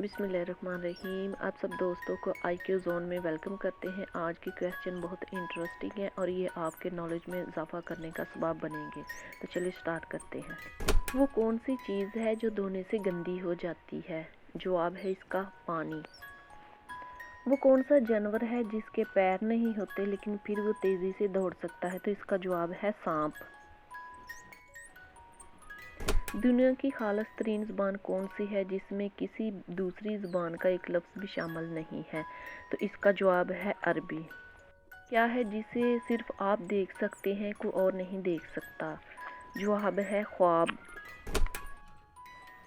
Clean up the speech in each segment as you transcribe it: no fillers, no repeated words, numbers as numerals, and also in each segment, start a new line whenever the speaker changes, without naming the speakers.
बिस्मिल्लाहिर्रहमानिर्रहीम। आप सब दोस्तों को IQ जोन में वेलकम करते हैं। आज की क्वेश्चन बहुत इंटरेस्टिंग है और ये आपके नॉलेज में इजाफा करने का सबब बनेंगे। तो चलिए स्टार्ट करते हैं। वो कौन सी चीज़ है जो धोने से गंदी हो जाती है? जवाब है इसका पानी। वो कौन सा जानवर है जिसके पैर नहीं होते लेकिन फिर वो तेज़ी से दौड़ सकता है? तो इसका जवाब है सांप। दुनिया की खालिस तरीन ज़ुबान कौन सी है जिसमें किसी दूसरी ज़ुबान का एक लफ्ज़ भी शामिल नहीं है? तो इसका जवाब है अरबी। क्या है जिसे सिर्फ आप देख सकते हैं, कोई और नहीं देख सकता? जवाब है ख्वाब।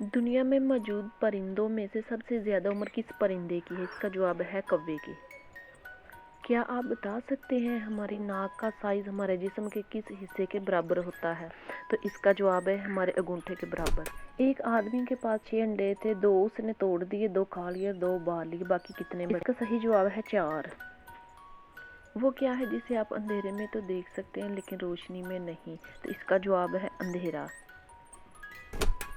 दुनिया में मौजूद परिंदों में से सबसे ज़्यादा उम्र किस परिंदे की है? इसका जवाब है कौवे की। क्या आप बता सकते हैं हमारी नाक का साइज़ हमारे जिस्म के किस हिस्से के बराबर होता है? तो इसका जवाब है हमारे अंगूठे के बराबर। एक आदमी के पास 6 अंडे थे, 2 उसने तोड़ दिए, 2 खा लिए, 2 बाहर लिए, बाकी कितने बचे? इसका सही जवाब है 4। वो क्या है जिसे आप अंधेरे में तो देख सकते हैं लेकिन रोशनी में नहीं? तो इसका जवाब है अंधेरा।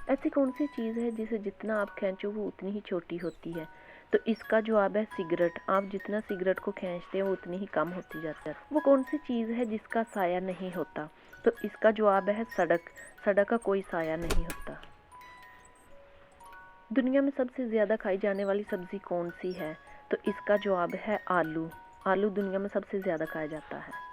ऐसी कौन सी चीज़ है जिसे जितना आप खींचो वो उतनी ही छोटी होती है? तो इसका जवाब है सिगरेट। आप जितना सिगरेट को खींचते हैं वो उतनी ही कम होती जाती है। वो कौन सी चीज़ है जिसका साया नहीं होता? तो इसका जवाब है सड़क। सड़क का कोई साया नहीं होता। दुनिया में सबसे ज़्यादा खाई जाने वाली सब्ज़ी कौन सी है? तो इसका जवाब है आलू। आलू दुनिया में सबसे ज़्यादा खाया जाता है।